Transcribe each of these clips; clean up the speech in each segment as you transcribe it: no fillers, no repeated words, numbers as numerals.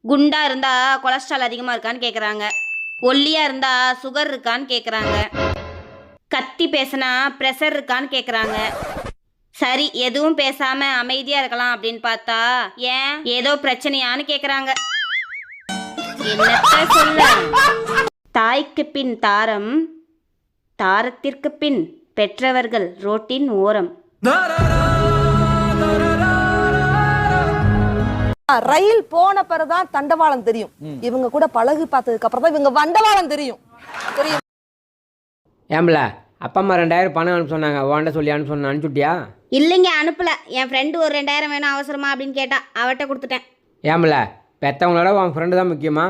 குண்டா இருந்தா கொலஸ்ட்ரால் அதிகமாக இருக்கான்னு கேட்குறாங்க. ஒல்லியா இருந்தா சுகர் இருக்கான்னு கேட்குறாங்க. கத்தி பேசினா ப்ரெஷர் இருக்கான்னு கேட்குறாங்க. சரி, எதுவும் பேசாம அமைதியா இருக்கலாம் அப்படின்னு பார்த்தா ஏன் ஏதோ பிரச்சனையான்னு கேட்குறாங்க. என்னத்த சொல்ல? தாய்க்கு பின் தாரம், தாரத்திற்கு பின் பெற்றவர்கள் ரோட்டின் ஓரம். ரயில் போன பிறகுதான் தண்டவாளம் தெரியும். இவங்க கூட பழகு பார்த்ததுக்கு அப்புறம் தான் இவங்க வண்டவாளம் தெரியும். தெரியும். ஏம்பல அப்பா அம்மா 2000 பணம் அனுப்ப சொன்னாங்க. வாண்ட சொல்லி அனுப்பிச்சுட்டியா? இல்லைங்க, அனுப்பல. என் ஃப்ரெண்டு ஒரு 2000 வேணும் அவசரமா அப்படின்னு கேட்டா, அவட்ட கொடுத்துட்டேன். ஏம்பல பெற்றவங்களோட உன் ஃப்ரெண்டு தான் முக்கியமா?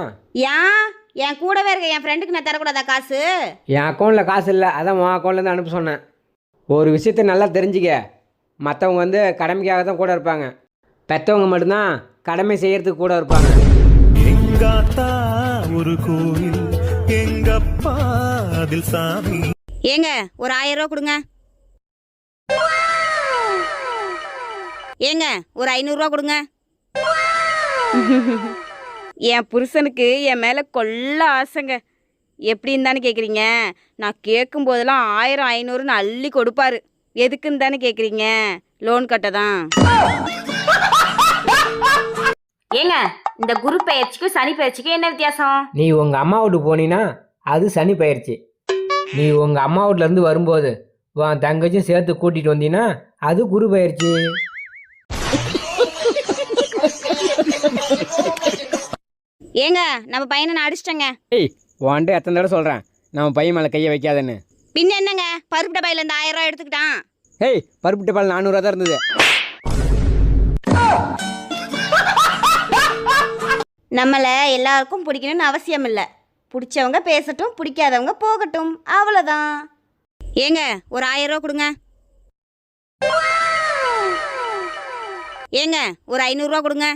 ஏன் என் கூடவே இருக்க என் ஃப்ரெண்டுக்கு நான் தரக்கூடாதா காசு? என் அக்கௌண்ட்டில் காசு இல்லை, அதான் உன் அக்கௌண்ட்லேருந்து அனுப்ப சொன்னேன். ஒரு விஷயத்த நல்லா தெரிஞ்சுக்க, மற்றவங்க வந்து கடமைக்காக தான் கூட இருப்பாங்க, பெற்றவங்க மட்டும்தான் கடமை செய்யறதுக்கு கூட இருப்பாங்க. எங்காத்தா ஒரு கோயில், எங்கப்பா அதில் சாமி. ஏங்க ஒரு 1000 ரூபா கொடுங்க. ஏங்க ஒரு 500 ரூபா கொடுங்க. என் புருஷனுக்கு என் மேலே கொள்ள ஆசைங்க. எப்படின்னு தானே கேட்குறீங்க? நான் கேட்கும் போதெல்லாம் 1000 500ன்னு அள்ளி கொடுப்பாரு. எதுக்குன்னு தானே கேட்குறீங்க? லோன் கட்ட தான். ஏங்க இந்த குரு பயிற்சிக்கும் சனி பயிற்சிக்கும் என்ன வித்தியாசம்? நீ உங்கள் அம்மா வீட்டுக்கு போனீன்னா அது சனி பயிற்சி. நீ உங்கள் அம்மா வீட்டிலேருந்து வரும்போது உன் தங்கச்சியும் சேர்த்து கூட்டிகிட்டு வந்தீங்கன்னா அது குரு பயிற்சி. ஏங்க நம்ம பையனை நான் அடிச்சிட்டேங்க. ஏய் உன்ட்டு எத்தனை தடவை சொல்கிறேன் நம்ம பையன் மேலே கையை வைக்காதன்னு. பின்ன என்னங்க, பருப்பு டப்பாயில இருந்து 1000 ரூபா எடுத்துக்கிட்டான். ஏய் பருப்பு டப்பால் 400 தான் இருந்தது. நம்மளை எல்லாருக்கும் பிடிக்கணும்னு அவசியம் இல்லை. பிடிச்சவங்க பேசட்டும், பிடிக்காதவங்க போகட்டும், அவ்வளோதான். ஏங்க ஒரு 1000 ரூபா கொடுங்க. ஏங்க ஒரு 500 ரூபா கொடுங்க.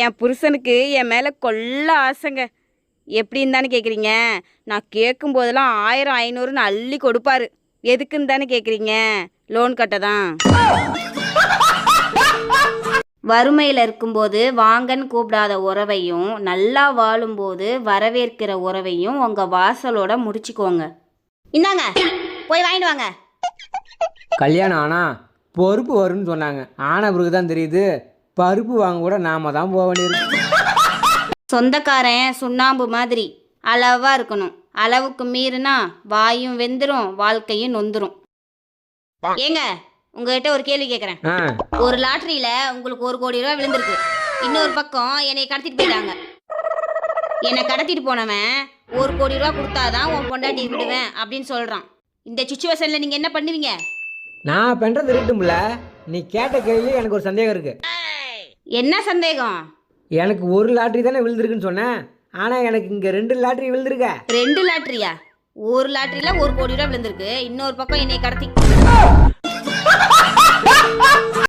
என் புருஷனுக்கு என் மேலே கொள்ள ஆசைங்க. எப்படின்னு தானே கேட்குறீங்க? நான் கேட்கும் போதெல்லாம் 1000 500ன்னு அள்ளி கொடுப்பாரு. எதுக்குன்னு தானே கேட்குறீங்க? லோன் கட்ட தான். வறுமையில் இருக்கும்போது வாங்கன்னு கூப்பிடாத உறவையும், நல்லா வாழும்போது வரவேற்கிற உறவையும் உங்கள் வாசலோட முடிச்சுக்கோங்க. இந்தாங்க போய் வாங்கிட்டு வாங்க. கல்யாணம் ஆனால் பொறுப்பு வரும்னு சொன்னாங்க. ஆன பிறகு தான் தெரியுது பருப்பு வாங்க கூட நாம தான் போக வேண்டியிருக்கு. சொந்தக்காரன் சுண்ணாம்பு மாதிரி அளவாக இருக்கணும். அளவுக்கு மீறினா வாயும் வெந்துடும், வாழ்க்கையும் நொந்துரும். ஏங்க உங்ககிட்ட ஒரு கேள்வி கேட்குறேன். ஒரு லாட்டரியில உங்களுக்கு 1 கோடி ரூபா விழுந்திருக்கு. இன்னொரு பக்கம் என்னை கடத்திட்டு போயிட்டாங்க. என்னை கடத்திட்டு போனவன் 1 கோடி ரூபா கொடுத்தாதான் உன் பொண்டாட்டி விடுவேன் அப்படின்னு சொல்றான். இந்த சுச்சுவேஷன்ல நீங்க என்ன பண்ணுவீங்க? நான் பண்ணுறது இருக்கட்டும்ல. நீ கேட்ட கேள்வி எனக்கு ஒரு சந்தேகம் இருக்கு. என்ன சந்தேகம்? எனக்கு ஒரு லாட்ரி தானே விழுந்திருக்குன்னு சொன்னேன். ஆனால் எனக்கு இங்கே 2 லாட்ரி விழுந்திருக்க. 2 லாட்டரியா? ஒரு லாட்டரியில 1 கோடி ரூபா விழுந்திருக்கு. இன்னொரு பக்கம் என்னை கடத்தி